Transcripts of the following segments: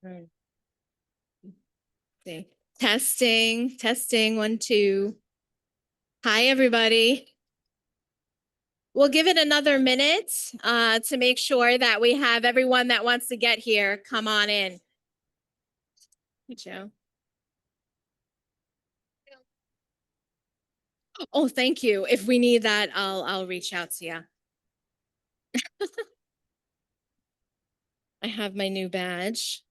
Right. See. Testing, testing, 1, 2. Hi, everybody. We'll give it another minute to make sure that we have everyone that wants to get here come on in. Hey, Joe. Oh, thank you. If we need that, I'll reach out to you. I have my new badge.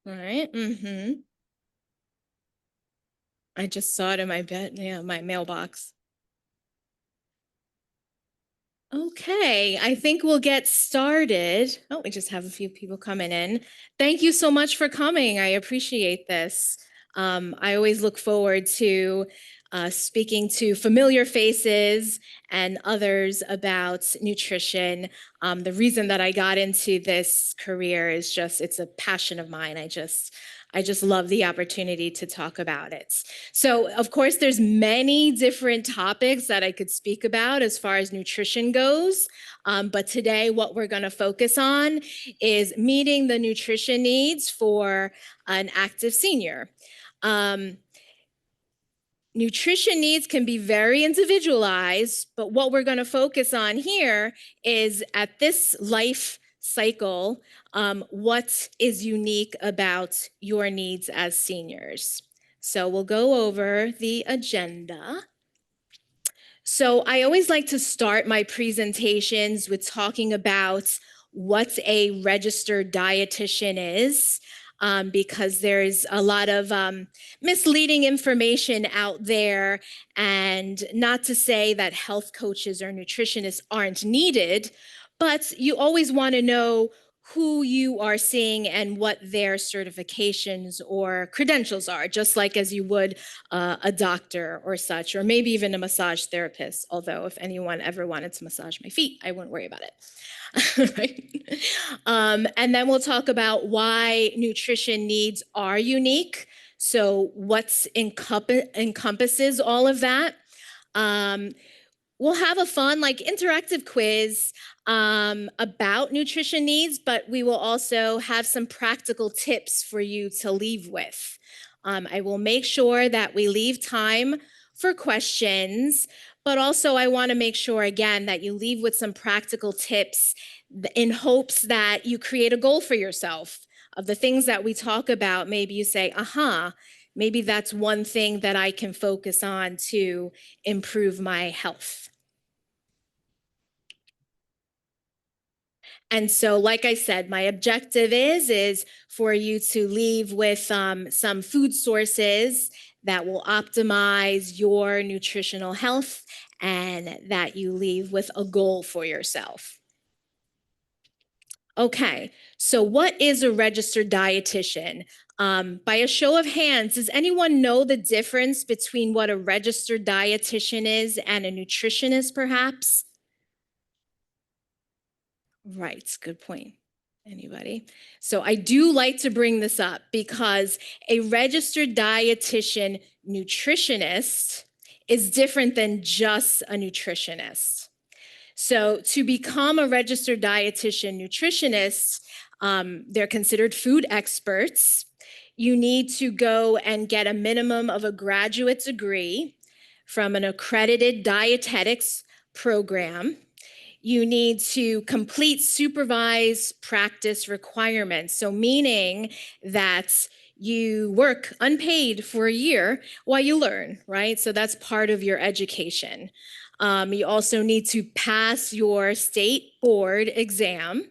All right. I just saw it in my bed. Yeah, my mailbox. Okay, I think we'll get started. Oh, we just have a few people coming in. Thank you so much for coming. I appreciate this. I always look forward to speaking to familiar faces and others about nutrition. The reason that I got into this career is it's a passion of mine. I just love the opportunity to talk about it. So, of course, there's many different topics that I could speak about as far as nutrition goes. But today, what we're going to focus on is meeting the nutrition needs for an active senior. Nutrition needs can be very individualized, but what we're going to focus on here is at this life cycle, what is unique about your needs as seniors. So we'll go over the agenda. So I always like to start my presentations with talking about what a registered dietitian is, because there's a lot of misleading information out there. And not to say that health coaches or nutritionists aren't needed, but you always want to know who you are seeing and what their certifications or credentials are, just like as you would a doctor or such, or maybe even a massage therapist. Although if anyone ever wanted to massage my feet, I wouldn't worry about it. Right? And then we'll talk about why nutrition needs are unique. So what encompasses all of that. We'll have a fun, interactive quiz about nutrition needs, but we will also have some practical tips for you to leave with. I will make sure that we leave time for questions, but also I want to make sure, again, that you leave with some practical tips in hopes that you create a goal for yourself of the things that we talk about. Maybe you say, maybe that's one thing that I can focus on to improve my health. And so, like I said, my objective is for you to leave with some food sources that will optimize your nutritional health and that you leave with a goal for yourself. Okay, so what is a registered dietitian? By a show of hands, does anyone know the difference between what a registered dietitian is and a nutritionist, perhaps? Right, good point. Anybody? So I do like to bring this up because a registered dietitian nutritionist is different than just a nutritionist. So to become a registered dietitian nutritionist, they're considered food experts. You need to go and get a minimum of a graduate degree from an accredited dietetics program. You need to complete supervised practice requirements. So meaning that you work unpaid for a year while you learn, right? So that's part of your education. You also need to pass your state board exam.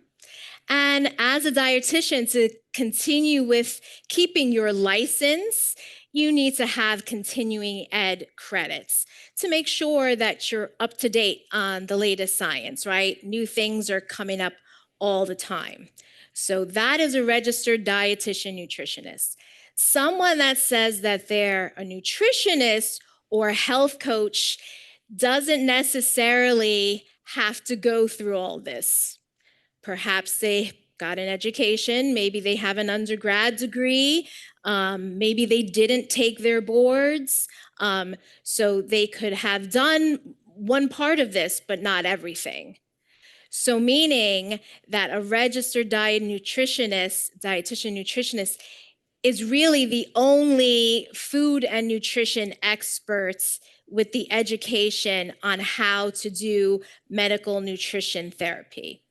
And as a dietitian, to continue with keeping your license, you need to have continuing ed credits to make sure that you're up to date on the latest science, right? New things are coming up all the time. So that is a registered dietitian nutritionist. Someone that says that they're a nutritionist or a health coach doesn't necessarily have to go through all this. Perhaps they got an education, maybe they have an undergrad degree, maybe they didn't take their boards, so they could have done one part of this, but not everything. So meaning that a registered dietitian nutritionist is really the only food and nutrition experts with the education on how to do medical nutrition therapy.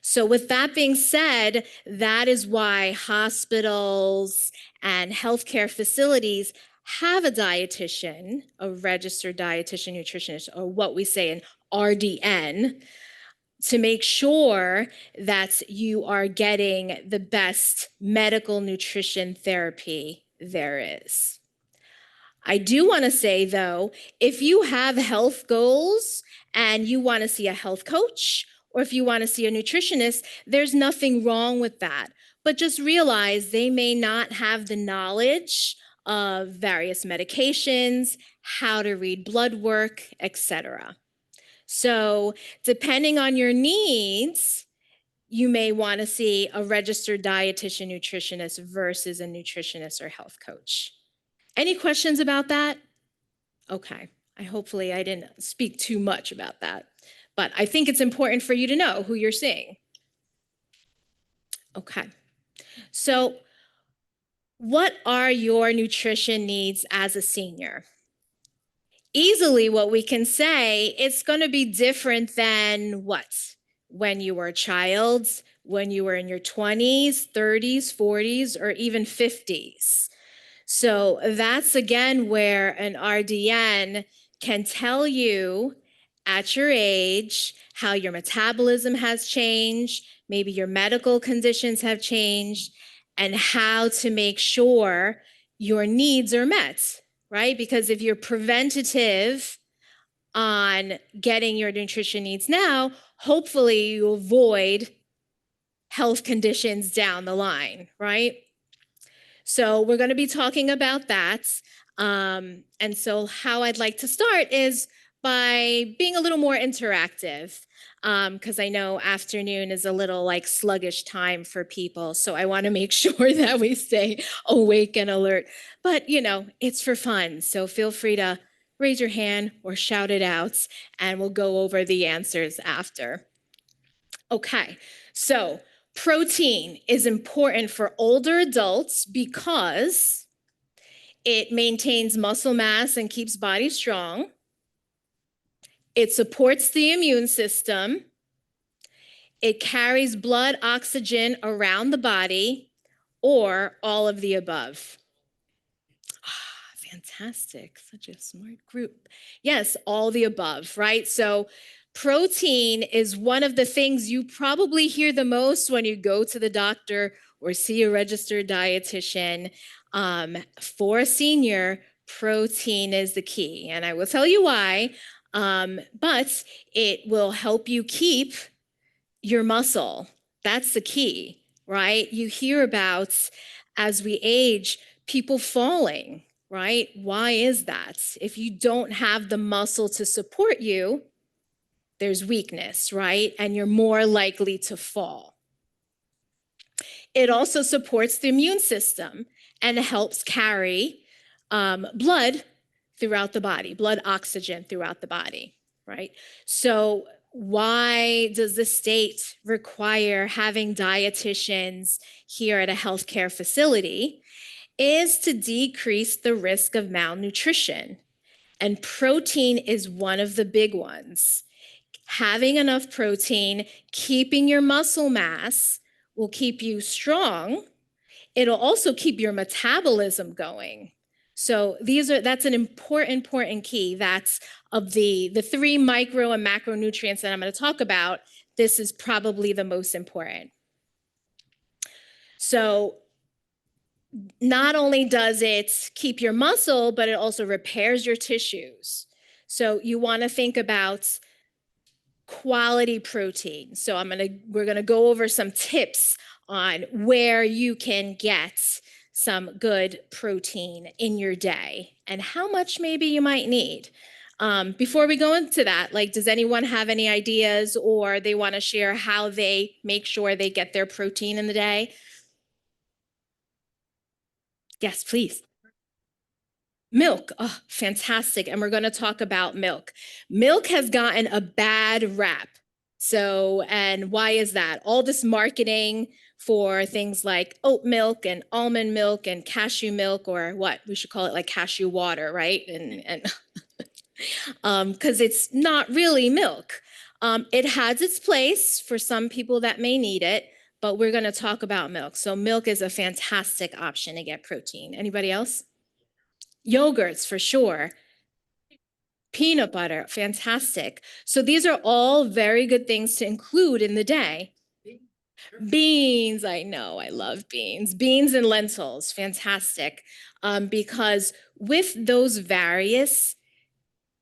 So with that being said, that is why hospitals and healthcare facilities have a dietitian, a registered dietitian nutritionist, or what we say an RDN, to make sure that you are getting the best medical nutrition therapy there is. I do want to say, though, if you have health goals and you want to see a health coach, or if you want to see a nutritionist, there's nothing wrong with that. But just realize they may not have the knowledge of various medications, how to read blood work, etc. So depending on your needs, you may want to see a registered dietitian nutritionist versus a nutritionist or health coach. Any questions about that? Okay. Hopefully I didn't speak too much about that, but I think it's important for you to know who you're seeing. Okay. So what are your nutrition needs as a senior? Easily what we can say, it's going to be different than what? When you were a child, when you were in your 20s, 30s, 40s, or even 50s. So that's again where an RDN can tell you at your age how your metabolism has changed, maybe your medical conditions have changed, and how to make sure your needs are met, right? Because if you're preventative on getting your nutrition needs now, hopefully you avoid health conditions down the line, right? So we're going to be talking about that. And so how I'd like to start is by being a little more interactive, because I know afternoon is a little like sluggish time for people. So I want to make sure that we stay awake and alert. But, it's for fun. So feel free to raise your hand or shout it out, and we'll go over the answers after. Okay, so protein is important for older adults because it maintains muscle mass and keeps body strong. It supports the immune system. It carries blood oxygen around the body, or all of the above. Fantastic. Such a smart group. Yes, all the above, right? So protein is one of the things you probably hear the most when you go to the doctor or see a registered dietitian. For a senior, protein is the key. And I will tell you why. But it will help you keep your muscle. That's the key, right? You hear about, as we age, people falling, right? Why is that? If you don't have the muscle to support you, there's weakness, right? And you're more likely to fall. It also supports the immune system and helps carry blood throughout the body, blood oxygen throughout the body, right? So why does the state require having dietitians here at a healthcare facility? Is to decrease the risk of malnutrition. And protein is one of the big ones. Having enough protein, keeping your muscle mass will keep you strong. It'll also keep your metabolism going. So that's an important key. That's of the 3 micro and macronutrients that I'm going to talk about, this is probably the most important. So not only does it keep your muscle, but it also repairs your tissues. So you want to think about quality protein. So we're going to go over some tips on where you can get some good protein in your day and how much maybe you might need. Before we go into that, does anyone have any ideas, or they want to share how they make sure they get their protein in the day? Yes, please. Milk. Oh, fantastic. And we're going to talk about milk. Milk has gotten a bad rap. So, and why is that? All this marketing for things like oat milk and almond milk and cashew milk, or what we should call it, like cashew water, right? And because it's not really milk. It has its place for some people that may need it, but we're going to talk about milk. So milk is a fantastic option to get protein. Anybody else? Yogurts, for sure. Peanut butter, fantastic. So these are all very good things to include in the day. Beans, I know, I love beans. Beans and lentils, fantastic. Because with those various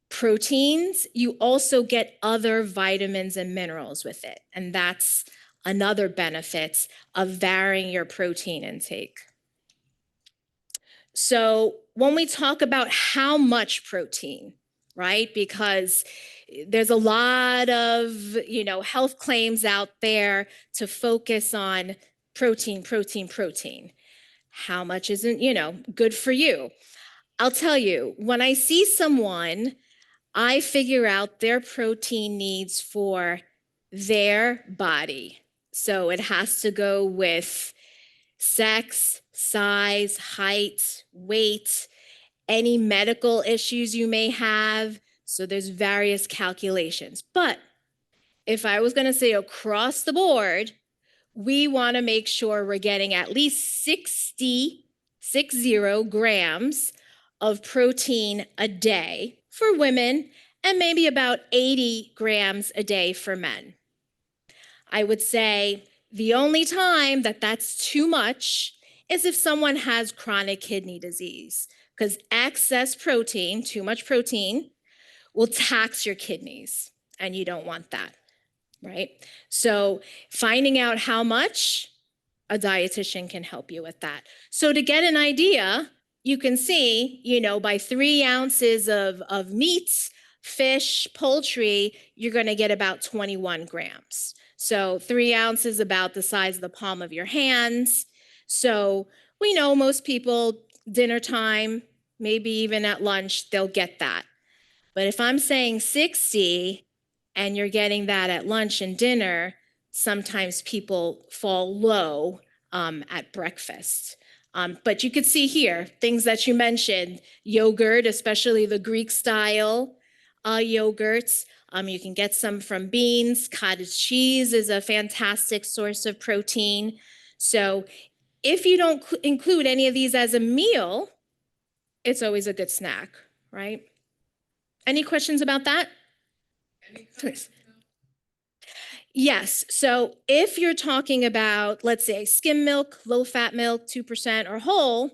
proteins, you also get other vitamins and minerals with it. And that's another benefit of varying your protein intake. So when we talk about how much protein, right? Because there's a lot of, health claims out there to focus on protein, protein, protein. How much isn't, good for you? I'll tell you, when I see someone, I figure out their protein needs for their body. So it has to go with sex, size, height, weight, any medical issues you may have. So there's various calculations. But if I was going to say across the board, we want to make sure we're getting at least 60 grams of protein a day for women and maybe about 80 grams a day for men. I would say the only time that that's too much is if someone has chronic kidney disease, because excess protein, too much protein, will tax your kidneys, and you don't want that, right? So finding out how much, a dietitian can help you with that. So to get an idea, you can see, by 3 ounces of meat, fish, poultry, you're going to get about 21 grams. So 3 ounces, about the size of the palm of your hands. So we know most people, dinner time, maybe even at lunch, they'll get that. But if I'm saying 60 and you're getting that at lunch and dinner, sometimes people fall low at breakfast. But you could see here, things that you mentioned, yogurt, especially the Greek style yogurts. You can get some from beans. Cottage cheese is a fantastic source of protein. So if you don't include any of these as a meal, it's always a good snack, right? Any questions about that? Please. Yes. So if you're talking about, let's say, skim milk, low-fat milk, 2% or whole,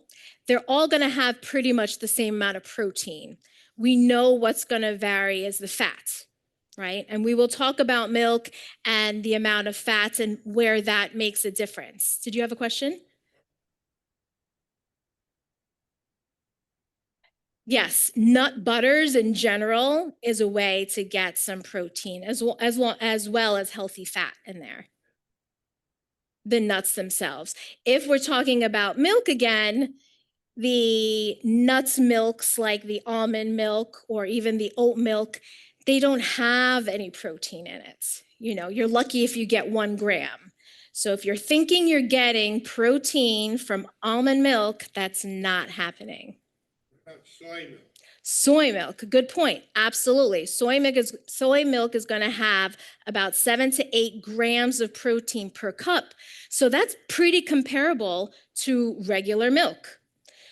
they're all going to have pretty much the same amount of protein. We know what's going to vary is the fat, right? And we will talk about milk and the amount of fats and where that makes a difference. Did you have a question? Yes, nut butters in general is a way to get some protein as well as healthy fat in there. The nuts themselves. If we're talking about milk again, the nuts milks like the almond milk or even the oat milk, they don't have any protein in it. You're lucky if you get 1 gram. So if you're thinking you're getting protein from almond milk, that's not happening. Soy milk. Soy milk, good point. Absolutely. Soy milk is going to have about 7 to 8 grams of protein per cup. So that's pretty comparable to regular milk.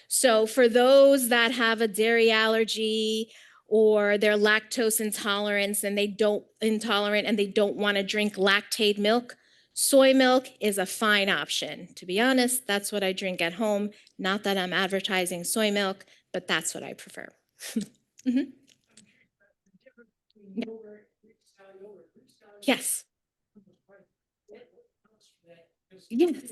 So for those that have a dairy allergy or they're lactose intolerant and they don't want to drink lactate milk, soy milk is a fine option. To be honest, that's what I drink at home. Not that I'm advertising soy milk, but that's what I prefer. Mm-hmm. Yes. Yes.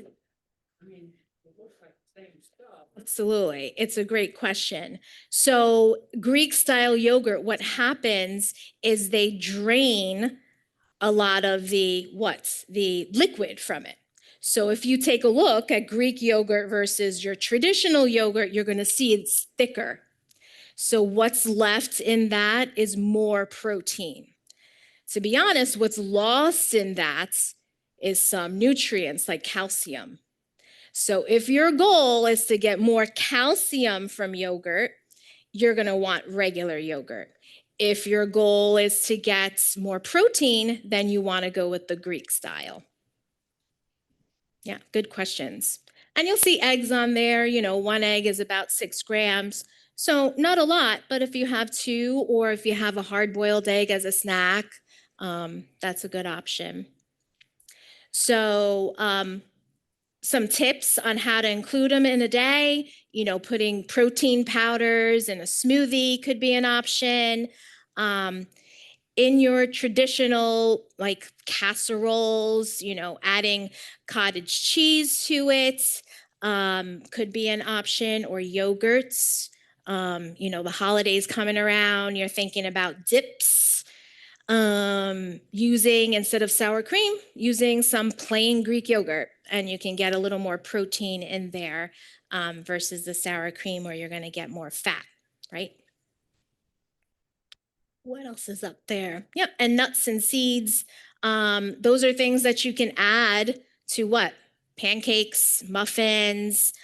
Absolutely. It's a great question. So Greek style yogurt, what happens is they drain a lot of the liquid from it. So if you take a look at Greek yogurt versus your traditional yogurt, you're going to see it's thicker. So what's left in that is more protein. To be honest, what's lost in that is some nutrients like calcium. So if your goal is to get more calcium from yogurt, you're going to want regular yogurt. If your goal is to get more protein, then you want to go with the Greek style. Yeah, good questions. And you'll see eggs on there. You know, one egg is about 6 grams. So not a lot, but if you have two, or if you have a hard-boiled egg as a snack, that's a good option. So some tips on how to include them in a day. You know, putting protein powders in a smoothie could be an option. In your traditional like casseroles, you know, adding cottage cheese to it could be an option, or yogurts. You know, the holidays coming around, you're thinking about dips. Using, instead of sour cream, using some plain Greek yogurt, and you can get a little more protein in there versus the sour cream where you're going to get more fat, right? What else is up there? Yep, and nuts and seeds. Those are things that you can add to what? Pancakes, muffins,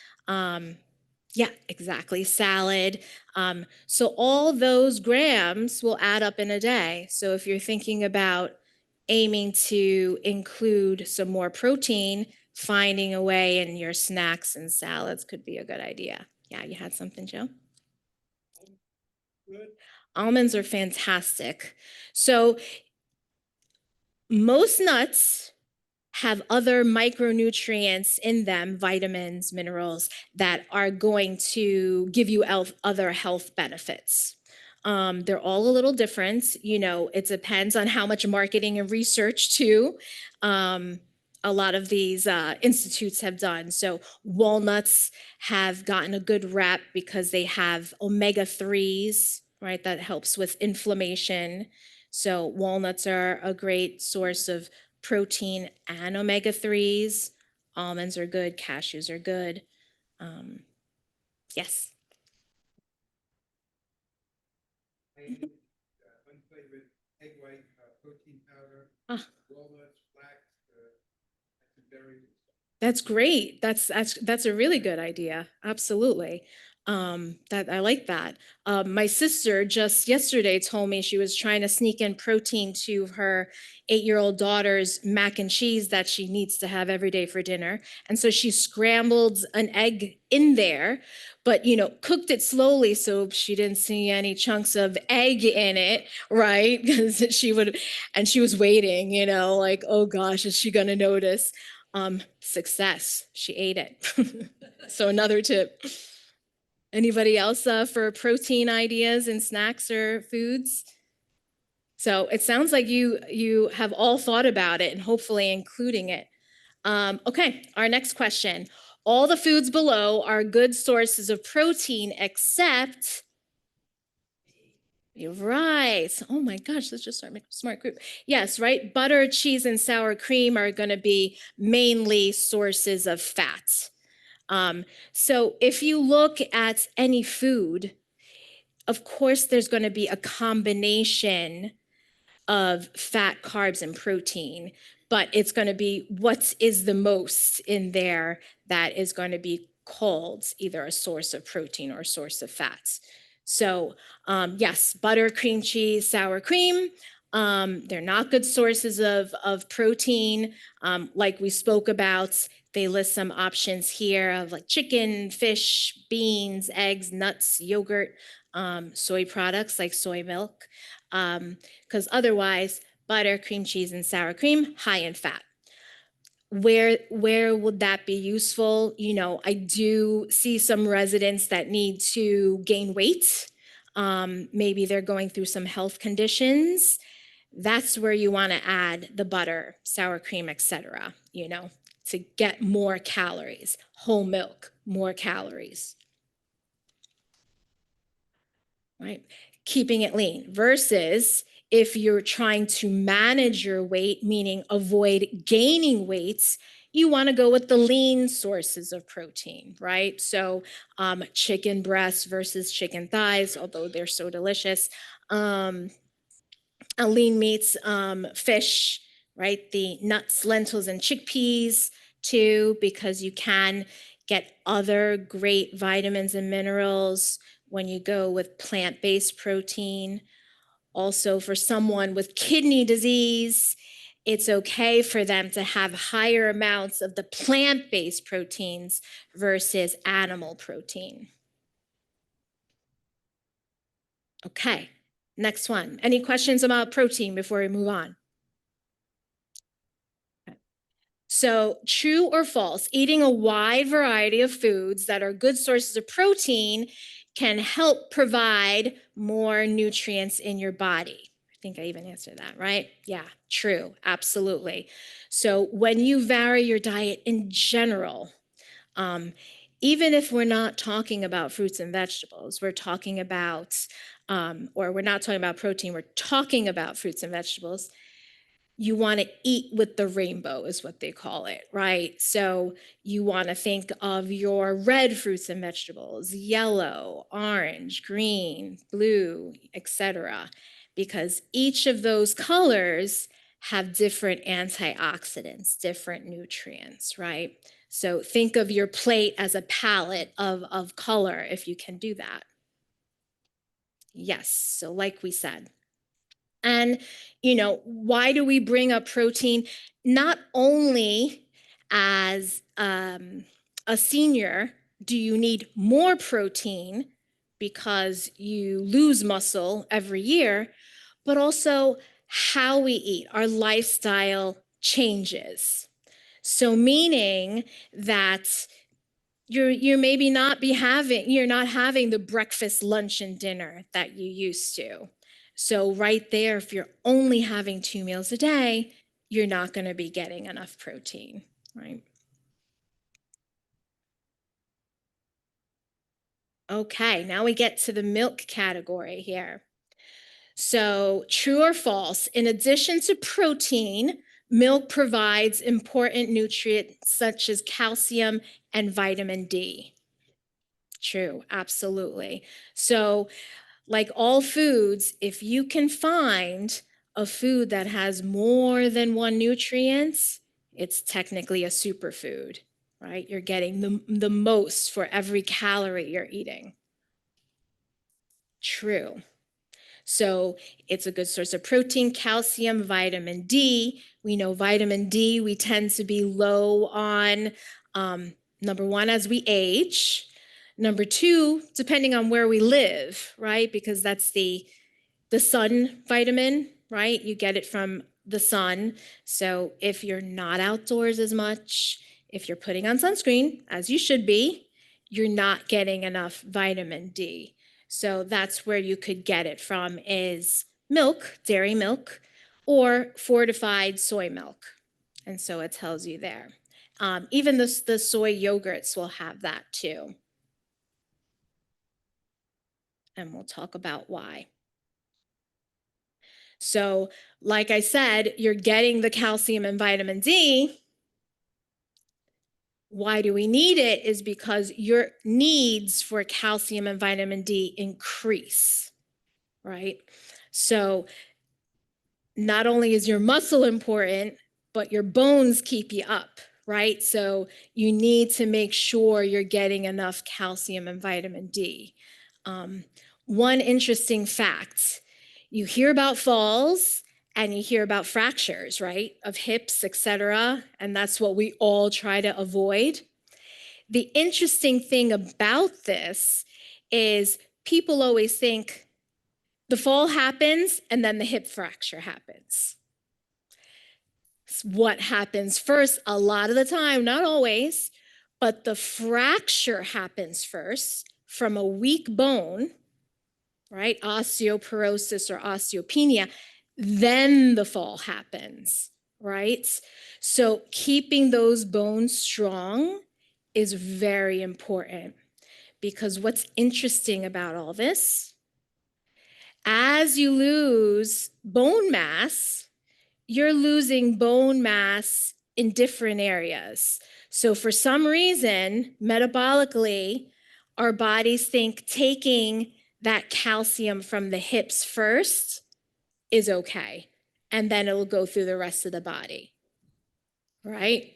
yeah, exactly, salad. So all those grams will add up in a day. So if you're thinking about aiming to include some more protein, finding a way in your snacks and salads could be a good idea. Yeah, you had something, Joe? Almonds are fantastic. So most nuts have other micronutrients in them, vitamins, minerals, that are going to give you other health benefits. They're all a little different. You know, it depends on how much marketing and research too. A lot of these institutes have done. So walnuts have gotten a good rep because they have omega-3s, right? That helps with inflammation. So walnuts are a great source of protein and omega-3s. Almonds are good, cashews are good. Yes. Unflavored egg white protein powder, Ah, walnuts, flax, berries. that's great. That's a really good idea. Absolutely. That I like that. My sister just yesterday told me she was trying to sneak in protein to her 8-year-old daughter's mac and cheese that she needs to have every day for dinner. And so she scrambled an egg in there, but you know, cooked it slowly so she didn't see any chunks of egg in it, right? Because she was waiting, you know, like, oh gosh, is she gonna notice? Success. She ate it. So another tip. Anybody else for protein ideas in snacks or foods? So it sounds like you have all thought about it and hopefully including it. Okay, our next question. All the foods below are good sources of protein except, you're right. Oh my gosh, let's just start making a smart group. Yes, right? Butter, cheese, and sour cream are going to be mainly sources of fat. So if you look at any food, of course, there's going to be a combination of fat, carbs, and protein, but it's going to be what is the most in there that is going to be called either a source of protein or a source of fats. So yes, butter, cream cheese, sour cream, they're not good sources of protein. Like we spoke about, they list some options here of like chicken, fish, beans, eggs, nuts, yogurt, soy products like soy milk. Because otherwise, butter, cream cheese, and sour cream, high in fat. Where would that be useful? You know, I do see some residents that need to gain weight. Maybe they're going through some health conditions. That's where you want to add the butter, sour cream, etc. You know, to get more calories. Whole milk, more calories. Right? Keeping it lean versus if you're trying to manage your weight, meaning avoid gaining weight, you want to go with the lean sources of protein, right? So chicken breasts versus chicken thighs, although they're so delicious. lean meats, fish, right? The nuts, lentils, and chickpeas too, because you can get other great vitamins and minerals when you go with plant-based protein. Also, for someone with kidney disease, it's okay for them to have higher amounts of the plant-based proteins versus animal protein. Okay, next one. Any questions about protein before we move on? So, true or false, eating a wide variety of foods that are good sources of protein can help provide more nutrients in your body. I think I even answered that, right? Yeah, true, absolutely. So, when you vary your diet in general, even if we're not talking about fruits and vegetables, we're talking about, or we're not talking about protein, we're talking about fruits and vegetables. You want to eat with the rainbow is what they call it, right? So you want to think of your red fruits and vegetables, yellow, orange, green, blue, etc., because each of those colors have different antioxidants, different nutrients, right? So think of your plate as a palette of color if you can do that. Yes, so like we said. And, why do we bring up protein? Not only as a senior, do you need more protein because you lose muscle every year, but also how we eat, our lifestyle changes. So meaning that you're maybe you're not having the breakfast, lunch, and dinner that you used to. So right there, if you're only having 2 meals a day, you're not going to be getting enough protein, right? Okay, now we get to the milk category here. So, true or false, in addition to protein, milk provides important nutrients such as calcium and vitamin D. True, absolutely. So, like all foods, if you can find a food that has more than one nutrient, it's technically a superfood, right? You're getting the most for every calorie you're eating. True. So it's a good source of protein, calcium, vitamin D. We know vitamin D, we tend to be low on, number one, as we age. Number two, depending on where we live, right? Because that's the sun vitamin, right? You get it from the sun. So if you're not outdoors as much, if you're putting on sunscreen, as you should be, you're not getting enough vitamin D. So that's where you could get it from is milk, dairy milk, or fortified soy milk. And so it tells you there. Even the soy yogurts will have that too. And we'll talk about why. So, like I said, you're getting the calcium and vitamin D. Why do we need it? Is because your needs for calcium and vitamin D increase, right? So, not only is your muscle important, but your bones keep you up, right? So, you need to make sure you're getting enough calcium and vitamin D. One interesting fact, you hear about falls and you hear about fractures, right? Of hips, etc. And that's what we all try to avoid. The interesting thing about this is people always think the fall happens and then the hip fracture happens. What happens first, a lot of the time, not always, but the fracture happens first from a weak bone, right? Osteoporosis or osteopenia, then the fall happens, right? So keeping those bones strong is very important because what's interesting about all this, as you lose bone mass, you're losing bone mass in different areas. So for some reason, metabolically, our bodies think taking that calcium from the hips first is okay. And then it'll go through the rest of the body. Right?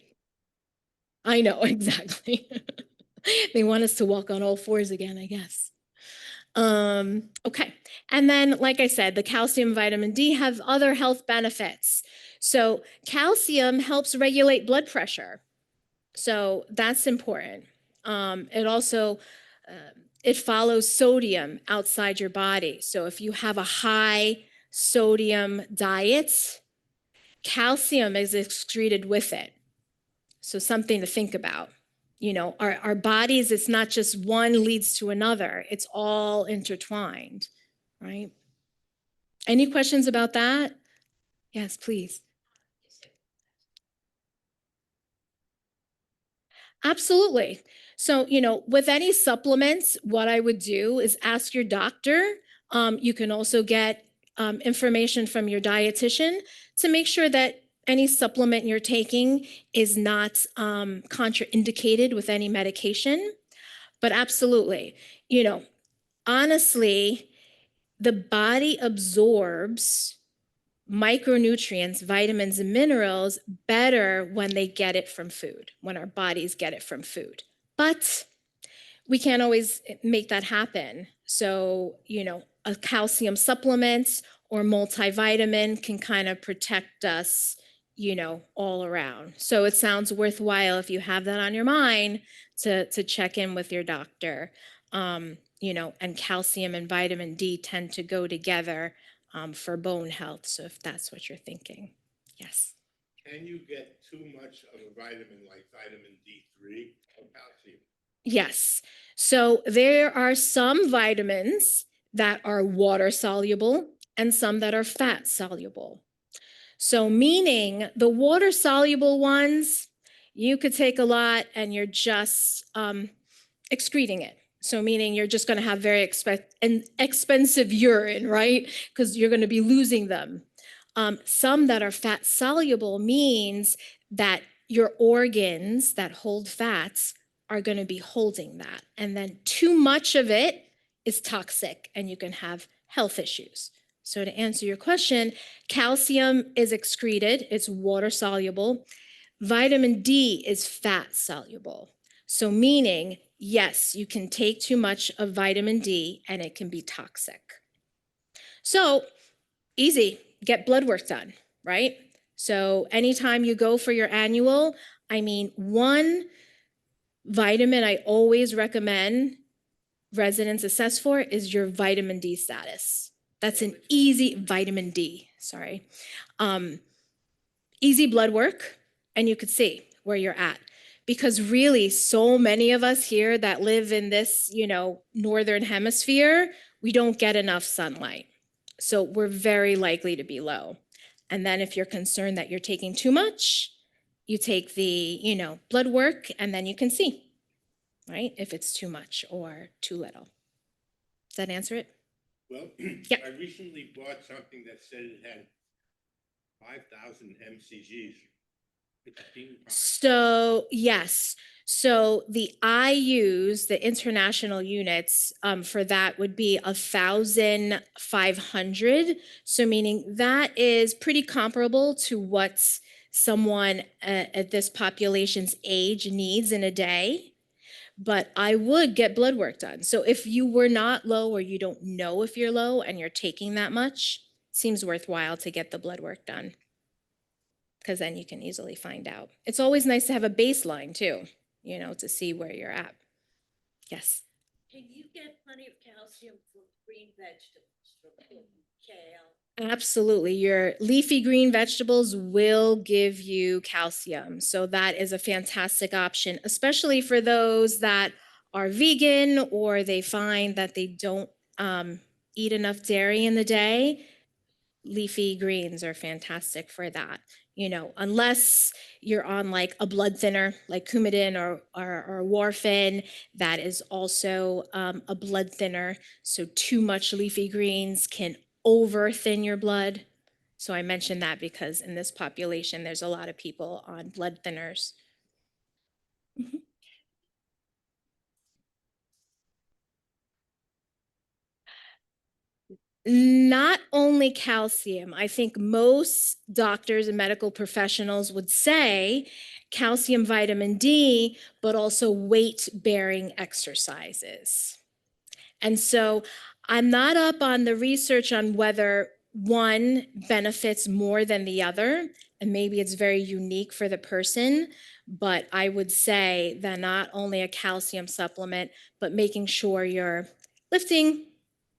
I know, exactly. They want us to walk on all fours again, I guess. Okay. And then, like I said, the calcium, vitamin D have other health benefits. So calcium helps regulate blood pressure. So that's important. It also, it follows sodium outside your body. So if you have a high sodium diet, calcium is excreted with it. So something to think about. You know, our bodies, it's not just one leads to another. It's all intertwined, right? Any questions about that? Yes, please. Absolutely. So, you know, with any supplements, what I would do is ask your doctor. You can also get information from your dietitian to make sure that any supplement you're taking is not contraindicated with any medication. But absolutely, you know, honestly, the body absorbs micronutrients, vitamins, and minerals better when they get it from food, when our bodies get it from food. But we can't always make that happen. So, you know, a calcium supplement or multivitamin can kind of protect us, you know, all around. So it sounds worthwhile if you have that on your mind to check in with your doctor. You know, and calcium and vitamin D tend to go together for bone health. So if that's what you're thinking, yes. Can you get too much of a vitamin like vitamin D3 or calcium? Yes. So there are some vitamins that are water soluble and some that are fat soluble. So meaning the water soluble ones, you could take a lot and you're just excreting it. So meaning you're just going to have very expensive urine, right? Because you're going to be losing them. Some that are fat soluble means that your organs that hold fats are going to be holding that. And then too much of it is toxic and you can have health issues. So to answer your question, calcium is excreted, it's water soluble. Vitamin D is fat soluble. So meaning, yes, you can take too much of vitamin D and it can be toxic. So easy, get blood work done, right? So anytime you go for your annual, I mean, one vitamin I always recommend residents assess for is your vitamin D status. That's an easy vitamin D, sorry. Easy blood work, and you could see where you're at. Because really, so many of us here that live in this, you know, northern hemisphere, we don't get enough sunlight. So we're very likely to be low. And then if you're concerned that you're taking too much, you take the, you know, blood work and then you can see, right? If it's too much or too little. Does that answer it? Well, Yeah. I recently bought something that said it had 5,000 mcgs. So yes, so the IUs, the international units for that would be 1,500. So meaning that is pretty comparable to what someone at this population's age needs in a day. But I would get blood work done. So if you were not low or you don't know if you're low and you're taking that much, it seems worthwhile to get the blood work done, because then you can easily find out. It's always nice to have a baseline too, you know, to see where you're at. Yes. Can you get plenty of calcium from green vegetables, from kale? Absolutely. Your leafy green vegetables will give you calcium. So that is a fantastic option, especially for those that are vegan or they find that they don't eat enough dairy in the day. Leafy greens are fantastic for that. You know, unless you're on like a blood thinner like Coumadin or warfarin, that is also a blood thinner. So too much leafy greens can over thin your blood. So I mentioned that because in this population, there's a lot of people on blood thinners. Mhm. Not only calcium, I think most doctors and medical professionals would say calcium, vitamin D, but also weight bearing exercises. And so I'm not up on the research on whether one benefits more than the other, and maybe it's very unique for the person. But I would say that not only a calcium supplement, but making sure you're lifting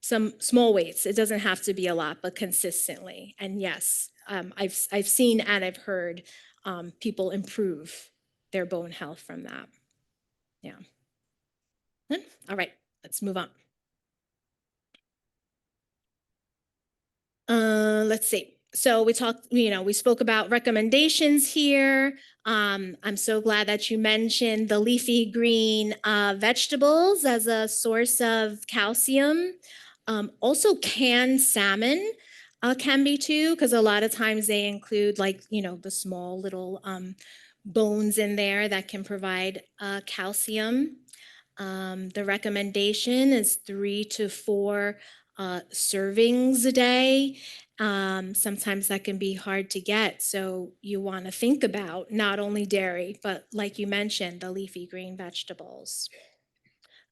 some small weights. It doesn't have to be a lot, but consistently. And yes, I've seen and I've heard people improve their bone health from that. Yeah. All right, let's move on. Let's see. So we talked, we spoke about recommendations here. I'm so glad that you mentioned the leafy green vegetables as a source of calcium. Also, canned salmon can be too, because a lot of times they include the small little bones in there that can provide calcium. The recommendation is 3 to 4 servings a day. Sometimes that can be hard to get. So you want to think about not only dairy, but like you mentioned, the leafy green vegetables.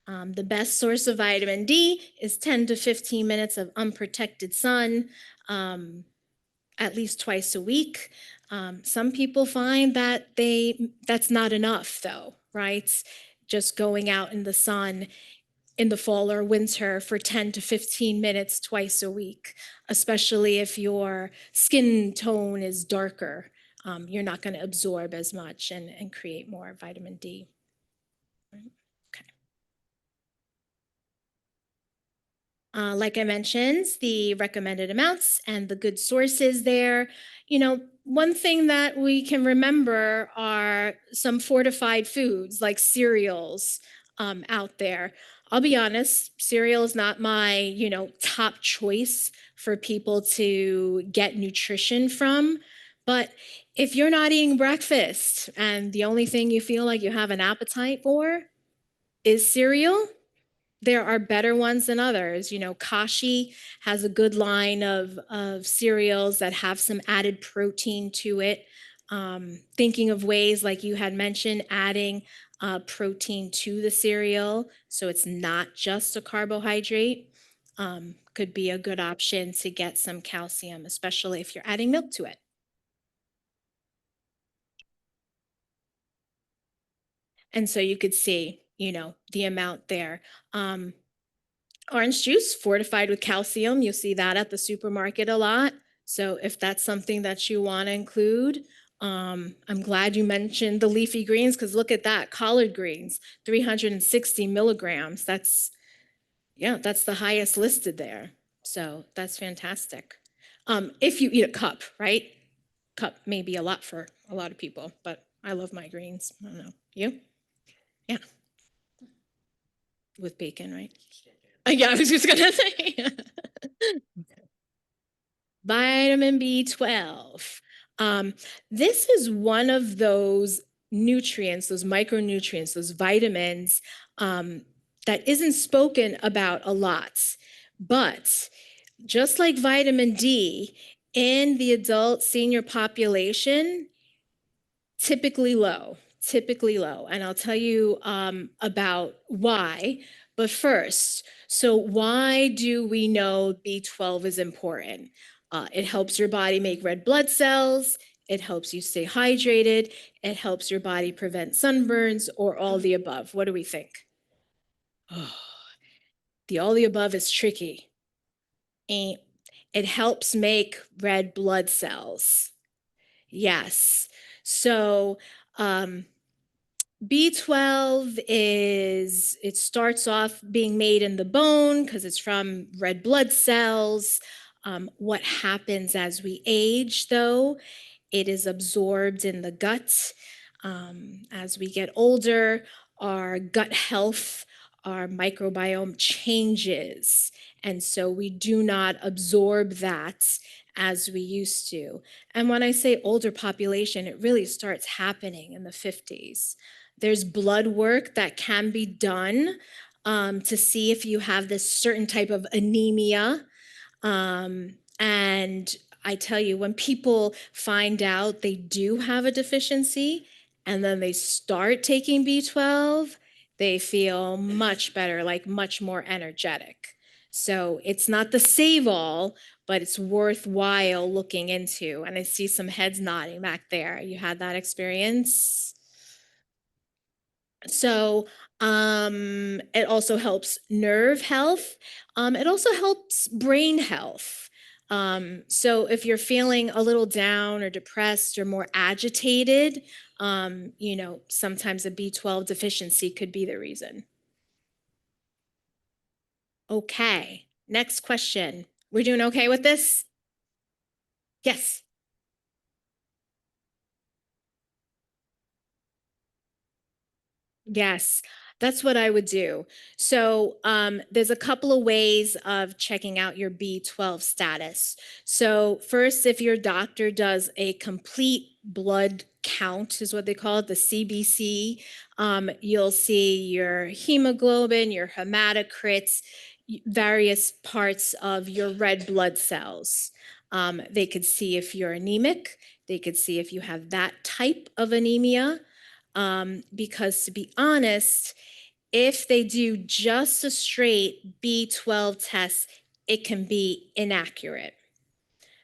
The best source of vitamin D is 10 to 15 minutes of unprotected sun, at least twice a week. Some people find that that's not enough though, right? Just going out in the sun in the fall or winter for 10 to 15 minutes twice a week, especially if your skin tone is darker. You're not going to absorb as much and create more vitamin D. Okay. Like I mentioned, the recommended amounts and the good sources there. One thing that we can remember are some fortified foods like cereals out there. I'll be honest, cereal is not my, top choice for people to get nutrition from. But if you're not eating breakfast and the only thing you feel like you have an appetite for is cereal, there are better ones than others. Kashi has a good line of cereals that have some added protein to it. Thinking of ways, like you had mentioned, adding protein to the cereal so it's not just a carbohydrate could be a good option to get some calcium, especially if you're adding milk to it. And so you could see, the amount there. Orange juice fortified with calcium, you'll see that at the supermarket a lot. So if that's something that you want to include, I'm glad you mentioned the leafy greens, because look at that, collard greens, 360 milligrams. That's the highest listed there. So that's fantastic. If you eat a cup, right? Cup may be a lot for a lot of people, but I love my greens. I don't know. You? Yeah. With bacon, right? Yeah, I was just gonna say. Vitamin B12. This is one of those nutrients, those micronutrients, those vitamins that isn't spoken about a lot. But just like vitamin D, in the adult senior population, typically low. And I'll tell you about why. But first, so why do we know B12 is important? It helps your body make red blood cells. It helps you stay hydrated. It helps your body prevent sunburns, or all the above. What do we think? Oh, the all the above is tricky. It helps make red blood cells. Yes. So B12 it starts off being made in the bone because it's from red blood cells. What happens as we age, though, it is absorbed in the gut. As we get older, our gut health, our microbiome changes. And so we do not absorb that as we used to. And when I say older population, it really starts happening in the 50s. There's blood work that can be done to see if you have this certain type of anemia. And I tell you, when people find out they do have a deficiency and then they start taking B12, they feel much better, like much more energetic. So it's not the save all, but it's worthwhile looking into. And I see some heads nodding back there. You had that experience? So it also helps nerve health. It also helps brain health. So if you're feeling a little down or depressed or more agitated, sometimes a B12 deficiency could be the reason. Okay, next question. We're doing okay with this? Yes. Yes, that's what I would do. So there's a couple of ways of checking out your B12 status. So first, if your doctor does a complete blood count, is what they call it, the CBC, you'll see your hemoglobin, your hematocrits, various parts of your red blood cells. They could see if you're anemic. They could see if you have that type of anemia. Because to be honest, if they do just a straight B12 test, it can be inaccurate.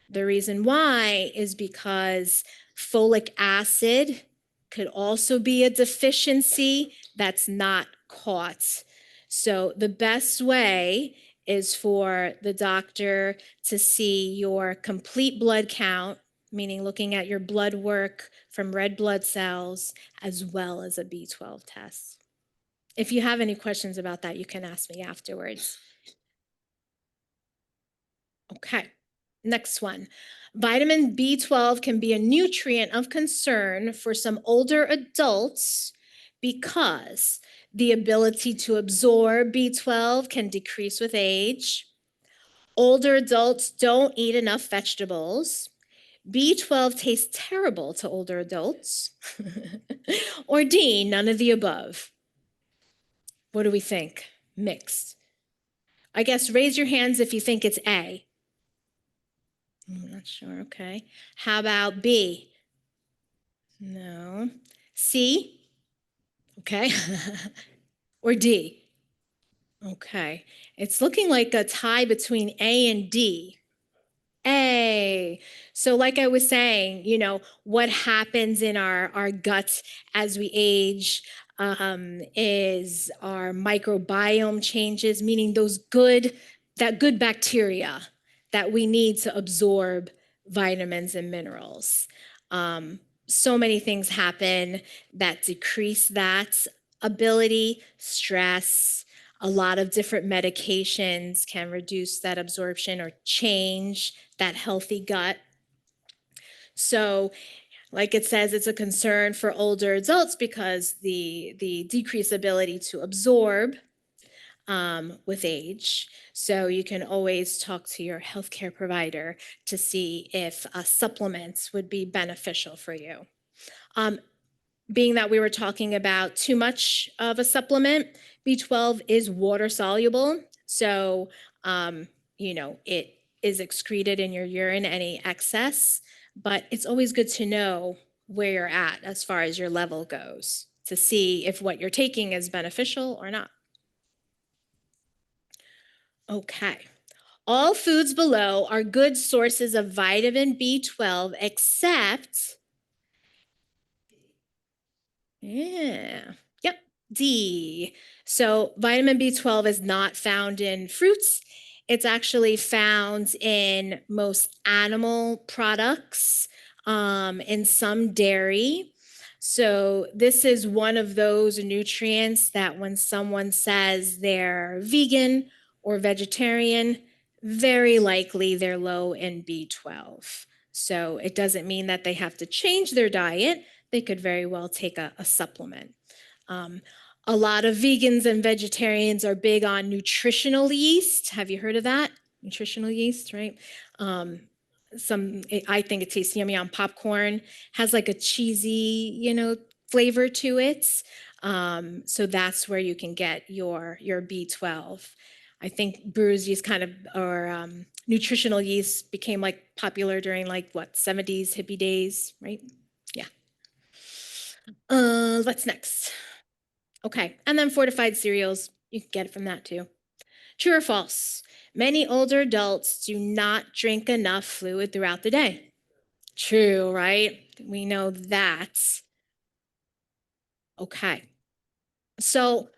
The reason why is because folic acid could also be a deficiency that's not caught. So the best way is for the doctor to see your complete blood count, meaning looking at your blood work from red blood cells, as well as a B12 test. If you have any questions about that, you can ask me afterwards. Okay, next one. Vitamin B12 can be a nutrient of concern for some older adults because the ability to absorb B12 can decrease with age. Older adults don't eat enough vegetables. B12 tastes terrible to older adults. Or D, none of the above. What do we think? Mixed. I guess raise your hands if you think it's A. I'm not sure. Okay. How about B? No. C? Okay. Or D? Okay. It's looking like a tie between A and D. A. So like I was saying, what happens in our guts as we age is our microbiome changes, meaning that good bacteria that we need to absorb vitamins and minerals. So many things happen that decrease that ability, stress, a lot of different medications can reduce that absorption or change that healthy gut. So, like it says, it's a concern for older adults because the decreased ability to absorb with age. So you can always talk to your healthcare provider to see if supplements would be beneficial for you. Being that we were talking about too much of a supplement, B12 is water soluble. So, it is excreted in your urine, any excess, but it's always good to know where you're at as far as your level goes to see if what you're taking is beneficial or not. Okay. All foods below are good sources of vitamin B12 except Yep. D. So vitamin B12 is not found in fruits. It's actually found in most animal products, in some dairy. So this is one of those nutrients that when someone says they're vegan or vegetarian, very likely they're low in B12. So it doesn't mean that they have to change their diet. They could very well take a supplement. A lot of vegans and vegetarians are big on nutritional yeast. Have you heard of that? Nutritional yeast, right? I think it tastes yummy on popcorn. Has like a cheesy, flavor to it. So that's where you can get your B12. I think brewer's yeast kind of, or nutritional yeast became like popular during like what, 70s hippie days, right? Yeah. What's next? Okay, and then fortified cereals, you can get it from that too. True or false? Many older adults do not drink enough fluid throughout the day. True, right? We know that. Okay. So,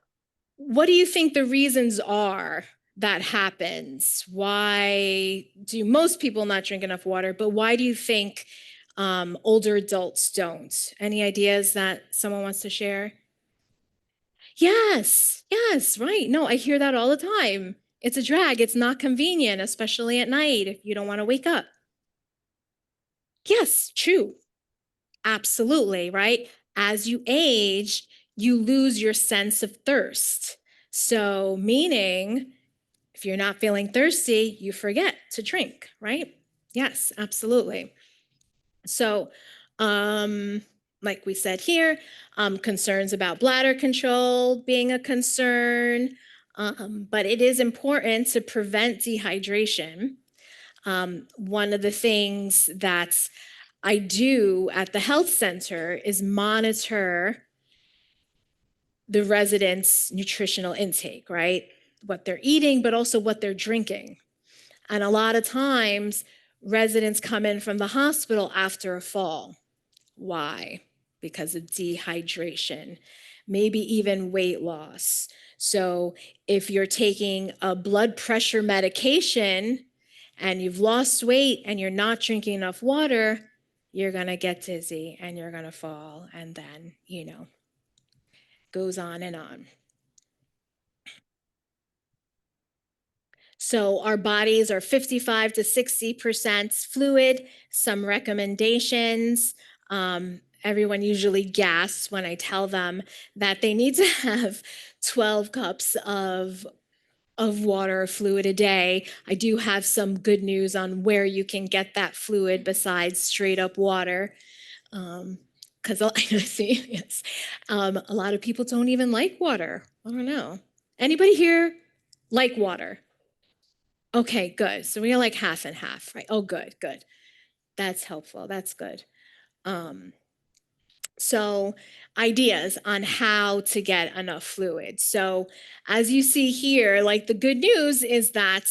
what do you think the reasons are that happens? Why do most people not drink enough water, but why do you think older adults don't? Any ideas that someone wants to share? Yes, right. No, I hear that all the time. It's a drag. It's not convenient, especially at night if you don't want to wake up. Yes, true. Absolutely, right? As you age, you lose your sense of thirst. So, meaning if you're not feeling thirsty, you forget to drink, right? Yes, absolutely. So, like we said here, concerns about bladder control being a concern, but it is important to prevent dehydration. One of the things that I do at the health center is monitor the residents' nutritional intake, right? What they're eating, but also what they're drinking. And a lot of times, residents come in from the hospital after a fall. Why? Because of dehydration, maybe even weight loss. So, if you're taking a blood pressure medication and you've lost weight and you're not drinking enough water, you're going to get dizzy and you're going to fall. And then, goes on and on. So our bodies are 55 to 60% fluid. Some recommendations. Everyone usually gasps when I tell them that they need to have 12 cups of water or fluid a day. I do have some good news on where you can get that fluid besides straight up water. Because I see, yes, a lot of people don't even like water. I don't know. Anybody here like water? Okay, good. So we are like half and half, right? Oh, good, good. That's helpful. That's good. Um, so ideas on how to get enough fluid. So as you see here, like the good news is that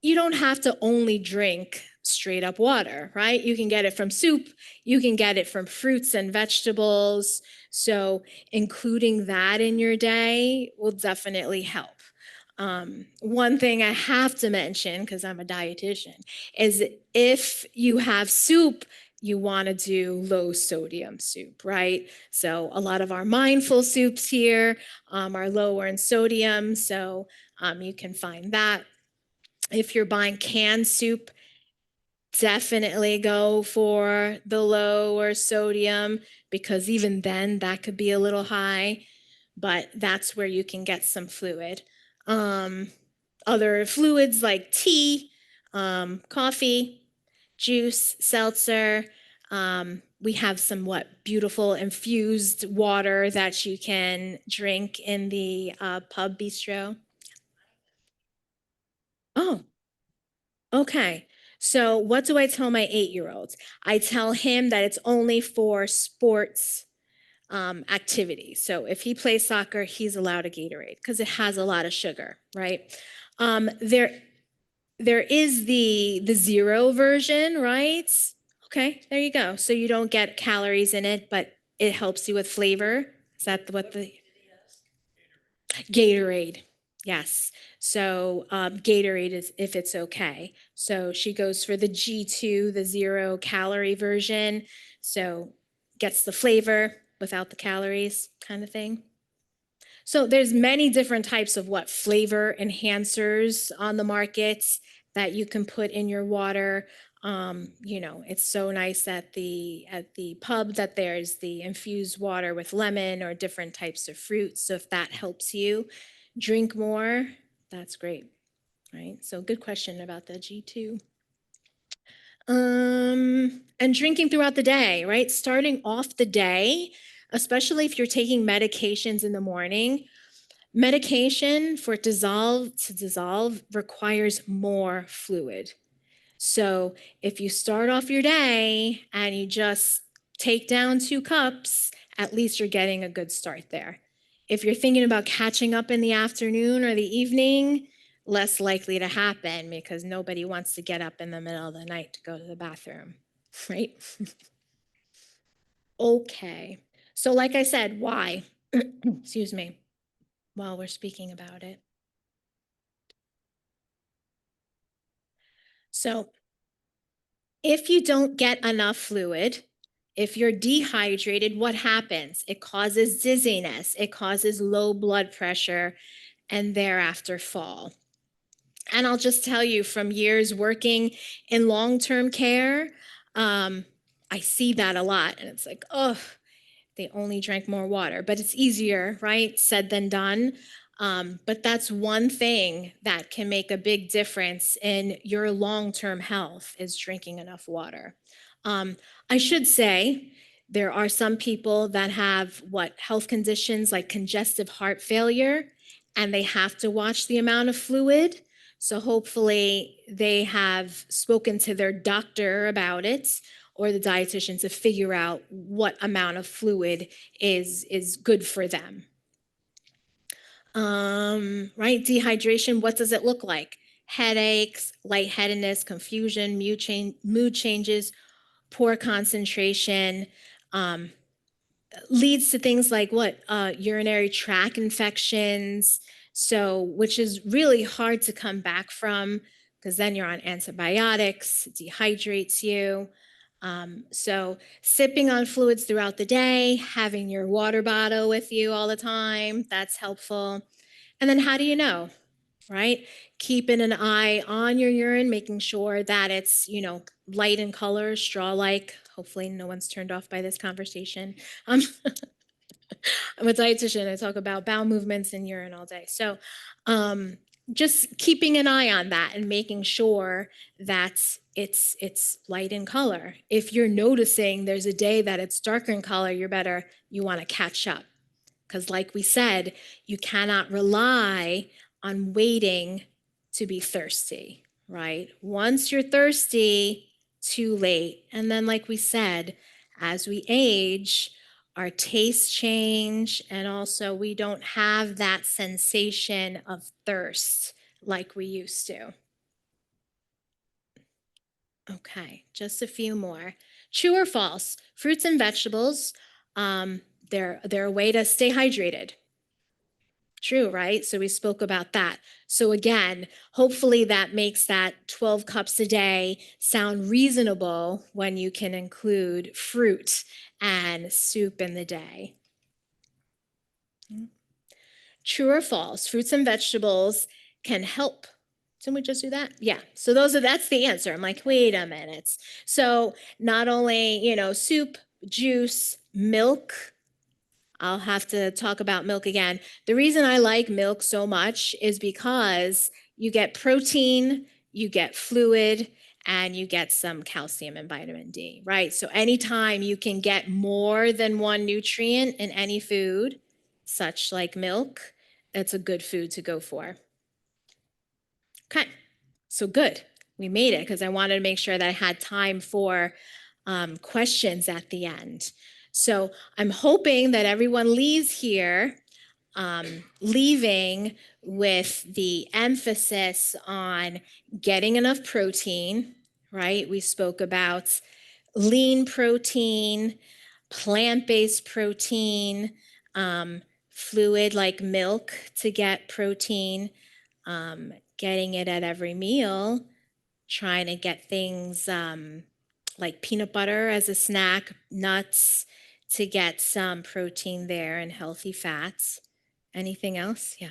you don't have to only drink straight up water, right? You can get it from soup, you can get it from fruits and vegetables. So including that in your day will definitely help. One thing I have to mention, because I'm a dietitian, is if you have soup, you want to do low sodium soup, right? So a lot of our mindful soups here are lower in sodium, so you can find that. If you're buying canned soup, definitely go for the lower sodium because even then that could be a little high, but that's where you can get some fluid. Other fluids like tea, coffee, juice, seltzer. We have some beautiful infused water that you can drink in the pub bistro. Oh, okay. So what do I tell my 8-year-old? I tell him that it's only for sports activity. So if he plays soccer, he's allowed a Gatorade because it has a lot of sugar, right? There is the zero version, right? Okay, there you go. So you don't get calories in it, but it helps you with flavor. Is that what the Gatorade? Yes. So Gatorade is if it's okay. So she goes for the G2, the 0 calorie version. So gets the flavor without the calories kind of thing. So there's many different types of flavor enhancers on the market that you can put in your water. It's so nice at the pub that there's the infused water with lemon or different types of fruits. So if that helps you drink more, that's great, right? So good question about the G2. And drinking throughout the day, right? Starting off the day, especially if you're taking medications in the morning, Medication for it to dissolve requires more fluid. So if you start off your day and you just take down 2 cups, at least you're getting a good start there. If you're thinking about catching up in the afternoon or the evening, less likely to happen because nobody wants to get up in the middle of the night to go to the bathroom, right? Okay. So like I said, why? Excuse me, while we're speaking about it. So if you don't get enough fluid, if you're dehydrated, what happens? It causes dizziness, it causes low blood pressure, and thereafter fall. And I'll just tell you from years working in long-term care, I see that a lot. And it's like, oh, they only drank more water. But it's easier, right? Said than done. But that's one thing that can make a big difference in your long-term health is drinking enough water. I should say there are some people that have health conditions like congestive heart failure, and they have to watch the amount of fluid. So hopefully they have spoken to their doctor about it or the dietitian to figure out what amount of fluid is good for them. Right? Dehydration, what does it look like? Headaches, lightheadedness, confusion, mood changes, poor concentration, leads to things like urinary tract infections. So, which is really hard to come back from because then you're on antibiotics, it dehydrates you. So sipping on fluids throughout the day, having your water bottle with you all the time, that's helpful. And then how do you know, right? Keeping an eye on your urine, making sure that it's, light in color, straw-like. Hopefully no one's turned off by this conversation. I'm a dietitian. I talk about bowel movements and urine all day. So just keeping an eye on that and making sure that it's light in color. If you're noticing there's a day that it's darker in color, you want to catch up. Because like we said, you cannot rely on waiting to be thirsty, right? Once you're thirsty, too late. And then like we said, as we age, our tastes change, and also we don't have that sensation of thirst like we used to. Okay, just a few more. True or false? Fruits and vegetables, they're a way to stay hydrated. True, right? So we spoke about that. So again, hopefully that makes that 12 cups a day sound reasonable when you can include fruit and soup in the day. True or false? Fruits and vegetables can help. Didn't we just do that? Yeah. So that's the answer. I'm like, wait a minute. So not only, soup, juice, milk. I'll have to talk about milk again. The reason I like milk so much is because you get protein, you get fluid, and you get some calcium and vitamin D, right? So anytime you can get more than one nutrient in any food, such like milk, it's a good food to go for. Okay, so good. We made it because I wanted to make sure that I had time for questions at the end. So I'm hoping that everyone leaves here leaving with the emphasis on getting enough protein, right? We spoke about lean protein, plant-based protein, fluid like milk to get protein, getting it at every meal, trying to get things like peanut butter as a snack, nuts to get some protein there and healthy fats. Anything else? Yeah.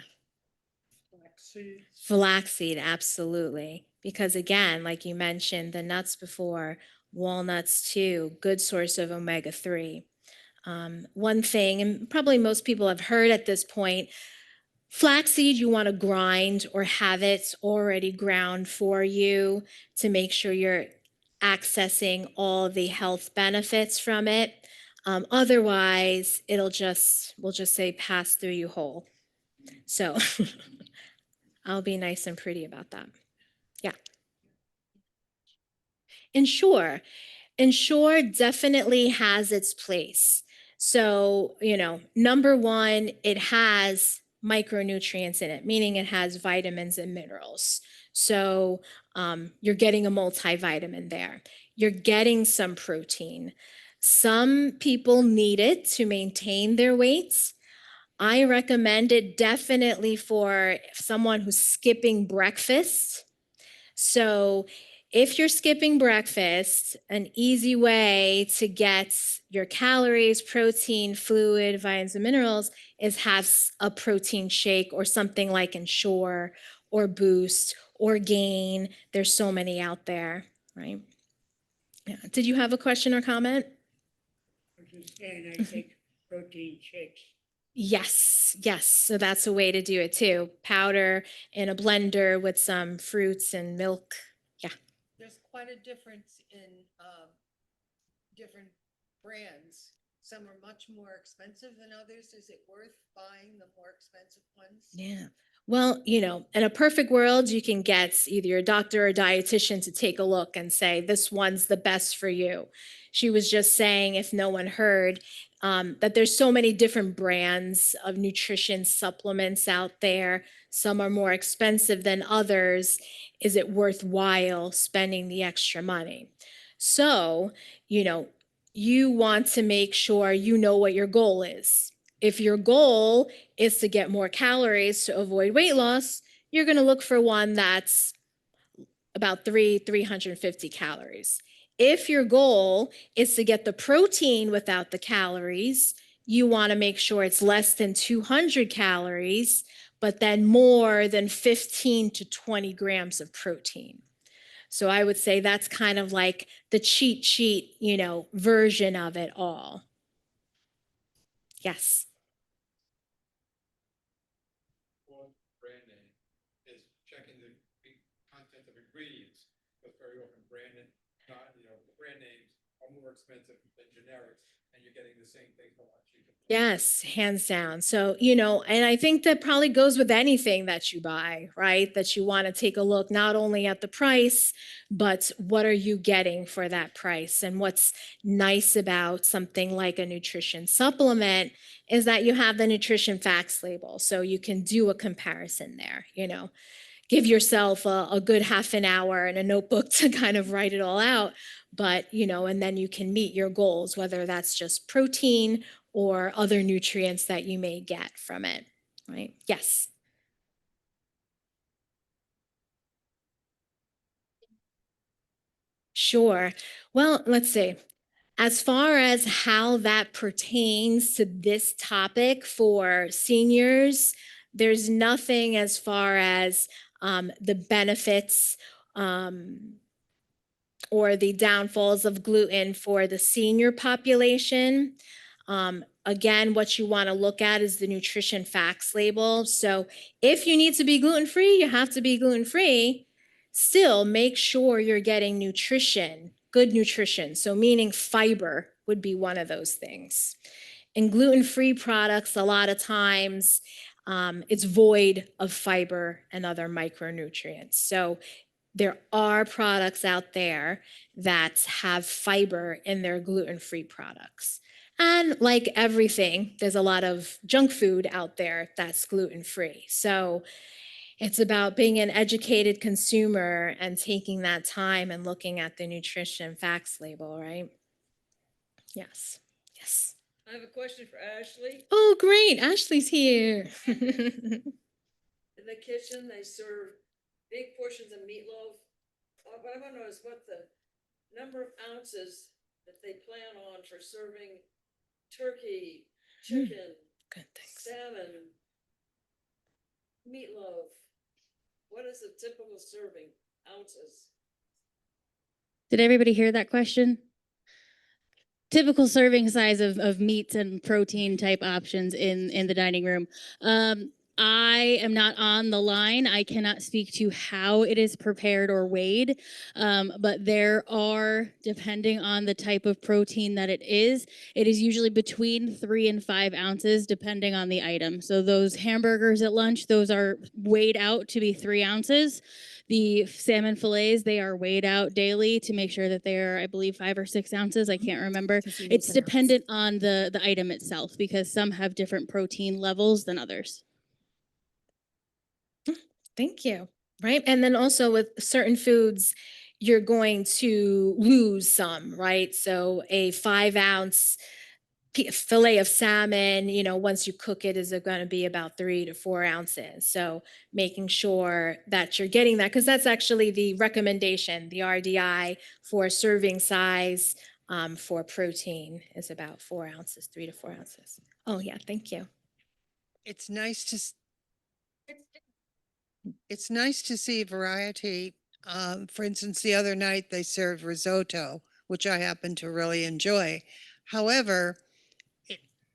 Flaxseed, absolutely. Because again, like you mentioned, the nuts before, walnuts too, good source of omega-3. One thing, and probably most people have heard at this point, flaxseed, you want to grind or have it already ground for you to make sure you're accessing all the health benefits from it. Otherwise, we'll just say pass through you whole. So I'll be nice and pretty about that. Yeah. Ensure. Ensure definitely has its place. So, number one, it has micronutrients in it, meaning it has vitamins and minerals. So, you're getting a multivitamin there. You're getting some protein. Some people need it to maintain their weights. I recommend it definitely for someone who's skipping breakfast. So, if you're skipping breakfast, an easy way to get your calories, protein, fluid, vitamins, and minerals is have a protein shake or something like Ensure or Boost or Gain. There's so many out there, right? Yeah. Did you have a question or comment? I'm just saying, I take protein shakes. Yes, yes. So that's a way to do it too. Powder in a blender with some fruits and milk. Yeah. There's quite a difference in different brands. Some are much more expensive than others. Is it worth buying the more expensive ones? Yeah. Well, in a perfect world, you can get either your doctor or dietitian to take a look and say, this one's the best for you. She was just saying, if no one heard, that there's so many different brands of nutrition supplements out there. Some are more expensive than others. Is it worthwhile spending the extra money? So, you want to make sure you know what your goal is. If your goal is to get more calories to avoid weight loss, you're going to look for one that's about 350 calories. If your goal is to get the protein without the calories, you want to make sure it's less than 200 calories, but then more than 15 to 20 grams of protein. So I would say that's kind of like the cheat sheet, version of it all. Yes. Or brand name is checking the content of ingredients, because very often brand names are more expensive than generics, and you're getting the same thing for a lot cheaper. Yes, hands down. So, and I think that probably goes with anything that you buy, right? That you want to take a look not only at the price, but what are you getting for that price? And what's nice about something like a nutrition supplement is that you have the nutrition facts label. So you can do a comparison there, give yourself a good half an hour and a notebook to kind of write it all out. But, and then you can meet your goals, whether that's just protein or other nutrients that you may get from it, right? Yes. Sure. Well, let's see. As far as how that pertains to this topic for seniors, there's nothing as far as the benefits or the downfalls of gluten for the senior population. Again, what you want to look at is the nutrition facts label. So if you need to be gluten-free, you have to be gluten-free. Still, make sure you're getting nutrition, good nutrition. So meaning fiber would be one of those things. In gluten-free products, a lot of times it's void of fiber and other micronutrients. So there are products out there that have fiber in their gluten-free products. And like everything, there's a lot of junk food out there that's gluten-free. So it's about being an educated consumer and taking that time and looking at the nutrition facts label, right? Yes. Yes. I have a question for Ashley. Oh, great. Ashley's here. In the kitchen, they serve big portions of meatloaf. What I want to know is what the number of ounces that they plan on for serving turkey, chicken, Good, thanks. salmon, meatloaf. What is the typical serving ounces? Did everybody hear that question? Typical serving size of meats and protein type options in the dining room. I am not on the line. I cannot speak to how it is prepared or weighed. But there are, depending on the type of protein that it is usually between 3 and 5 ounces, depending on the item. So those hamburgers at lunch, those are weighed out to be 3 ounces. The salmon fillets, they are weighed out daily to make sure that they are, I believe, 5 or 6 ounces. I can't remember. It's dependent on the item itself because some have different protein levels than others. Thank you. Right. And then also with certain foods, you're going to lose some, right? So a 5 ounce fillet of salmon, once you cook it, is going to be about 3 to 4 ounces. So making sure that you're getting that, because that's actually the recommendation, the RDI for serving size for protein is about 4 ounces, 3 to 4 ounces. Oh, yeah. Thank you. It's nice to, it's nice to see variety. For instance, the other night they served risotto, which I happen to really enjoy. However,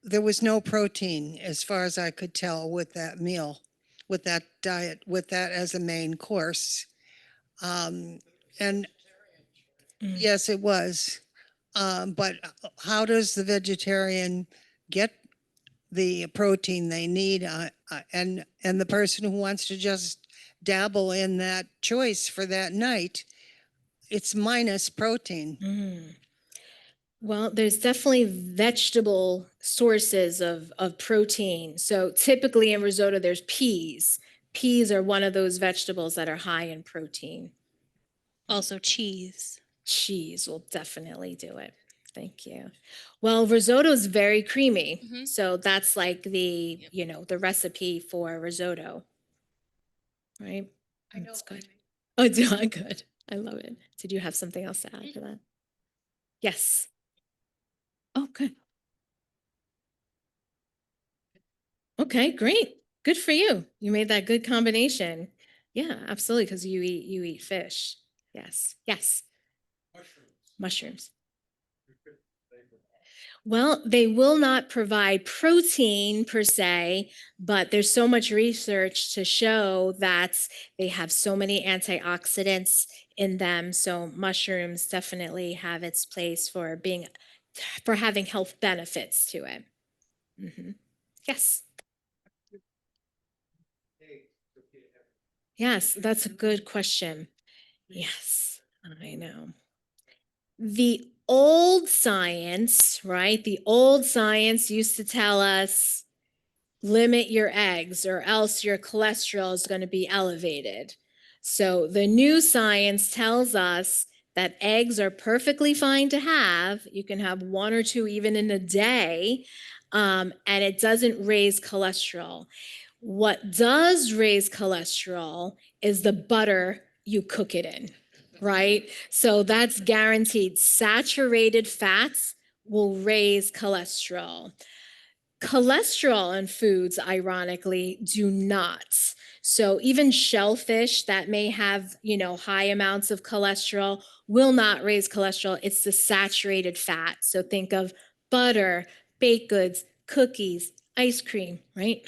there was no protein as far as I could tell with that meal, with that diet, with that as a main course. And Mm. yes, it was. But how does the vegetarian get the protein they need? And the person who wants to just dabble in that choice for that night, it's minus protein. Mm. Well, there's definitely vegetable sources of protein. So typically in risotto, there's peas. Peas are one of those vegetables that are high in protein. Also cheese. Cheese will definitely do it. Thank you. Well, risotto is very creamy. Mhm. So that's like the, the recipe for risotto. Right? That's good. Oh, do I? Good. I love it. Did you have something else to add to that? Yes. Oh, good. Okay, great. Good for you. You made that good combination. Yeah, absolutely, because you eat fish. Yes. Yes. Mushrooms. Mushrooms. You could label that. Well, they will not provide protein per se, but there's so much research to show that they have so many antioxidants in them. So mushrooms definitely have its place for having health benefits to it. Mhm. Yes. Yes, that's a good question. Yes, I know. The old science, right? The old science used to tell us limit your eggs or else your cholesterol is going to be elevated. So the new science tells us that eggs are perfectly fine to have. You can have 1 or 2 even in a day, and it doesn't raise cholesterol. What does raise cholesterol is the butter you cook it in, right? So that's guaranteed. Saturated fats will raise cholesterol. Cholesterol in foods, ironically, do not. So even shellfish that may have, high amounts of cholesterol will not raise cholesterol. It's the saturated fat. So think of butter, baked goods, cookies, ice cream, right?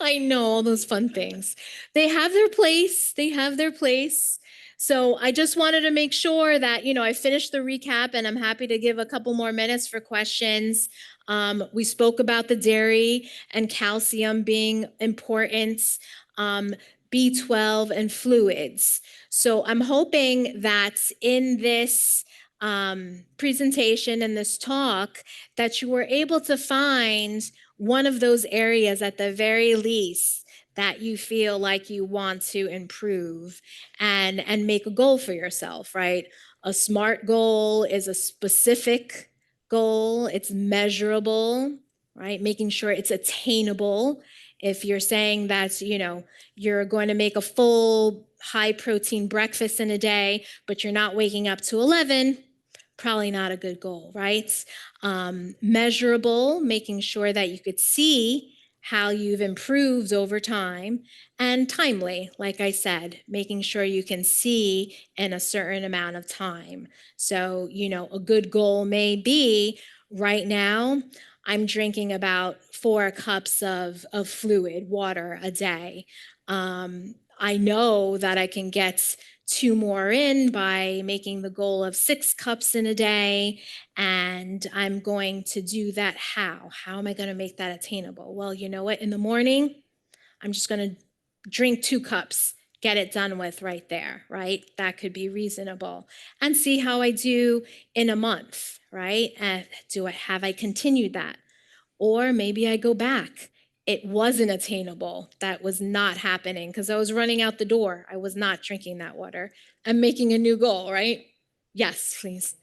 I know all those fun things. They have their place. They have their place. So I just wanted to make sure that, I finished the recap and I'm happy to give a couple more minutes for questions. We spoke about the dairy and calcium being important, B12 and fluids. So I'm hoping that in this presentation and this talk that you were able to find one of those areas at the very least that you feel like you want to improve and make a goal for yourself, right? A SMART goal is a specific goal, it's measurable, right? Making sure it's attainable. If you're saying that, you're going to make a full high protein breakfast in a day, but you're not waking up to 11, probably not a good goal, right? Measurable, making sure that you could see how you've improved over time, and timely, like I said, making sure you can see in a certain amount of time. So, a good goal may be right now, I'm drinking about 4 cups of fluid, water a day. I know that I can get 2 more in by making the goal of 6 cups in a day. And I'm going to do that how? How am I going to make that attainable? Well, you know what? In the morning, I'm just going to drink 2 cups, get it done with right there, right? That could be reasonable. And see how I do in a month, right? And have I continued that? Or maybe I go back. It wasn't attainable. That was not happening because I was running out the door. I was not drinking that water. I'm making a new goal, right? Yes, please.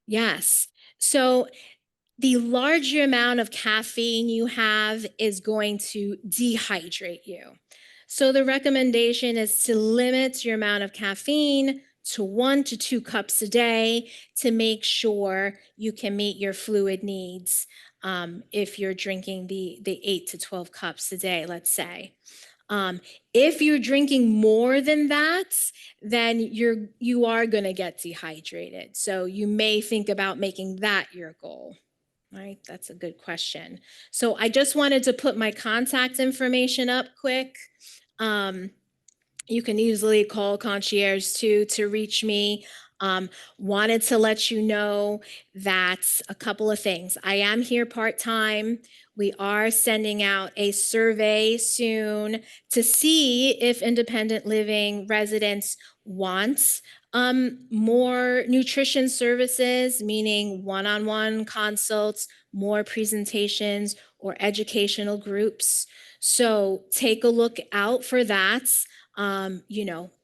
Yes. So the larger amount of caffeine you have is going to dehydrate you. So the recommendation is to limit your amount of caffeine to 1 to 2 cups a day to make sure you can meet your fluid needs if you're drinking the 8 to 12 cups a day, let's say. If you're drinking more than that, then you are going to get dehydrated. So you may think about making that your goal. Right, that's a good question. So I just wanted to put my contact information up quick. You can easily call concierge too to reach me. Wanted to let you know that a couple of things. I am here part-time. We are sending out a survey soon to see if independent living residents want more nutrition services, meaning one-on-one consults, more presentations, or educational groups. So take a look out for that.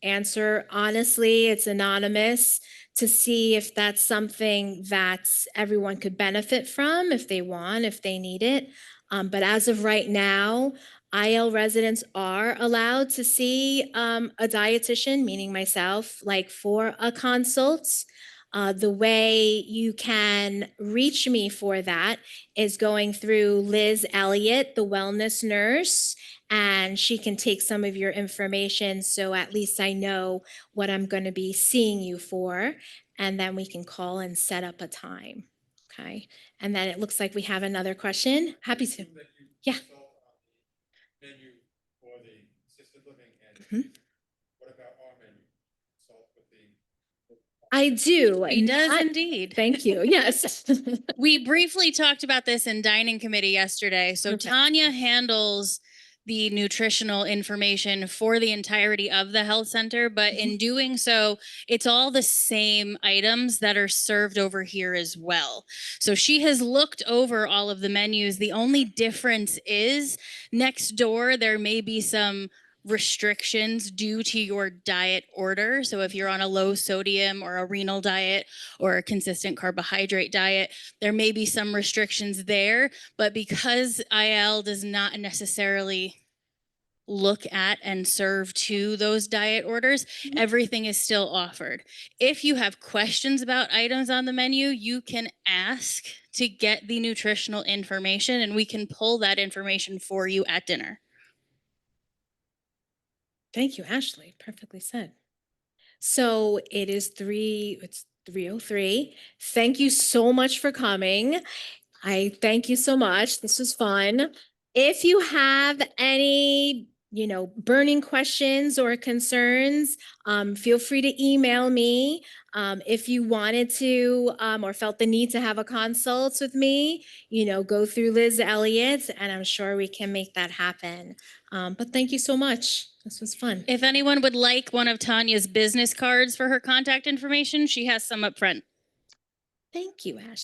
Answer honestly, it's anonymous, to see if that's something that everyone could benefit from if they want, if they need it. But as of right now, IL residents are allowed to see a dietitian, meaning myself, like for a consult. The way you can reach me for that is going through Liz Elliott, the wellness nurse, and she can take some of your information so at least I know what I'm going to be seeing you for, and then we can call and set up a time. Okay. And then it looks like we have another question. Happy to. Assume that you Yeah. consult on the menu for the assisted living, and Mhm. what about our menu? Consult with the. I do. He does Not- indeed. Thank you. Yes. We briefly talked about this in dining committee yesterday. So Perfect. Tanya handles the nutritional information for the entirety of the health center, but in doing so, it's all the same items that are served over here as well. So she has looked over all of the menus. The only difference is next door, there may be some restrictions due to your diet order. So if you're on a low sodium or a renal diet or a consistent carbohydrate diet, there may be some restrictions there, but because IL does not necessarily look at and serve to those diet orders, everything is still offered. If you have questions about items on the menu, you can ask to get the nutritional information and we can pull that information for you at dinner. Thank you, Ashley. Perfectly said. So it's 3:03. Thank you so much for coming. I thank you so much. This was fun. If you have any, burning questions or concerns, feel free to email me. If you wanted to or felt the need to have a consult with me, go through Liz Elliott, and I'm sure we can make that happen. But thank you so much. This was fun. If anyone would like one of Tanya's business cards for her contact information, she has some up front. Thank you, Ash.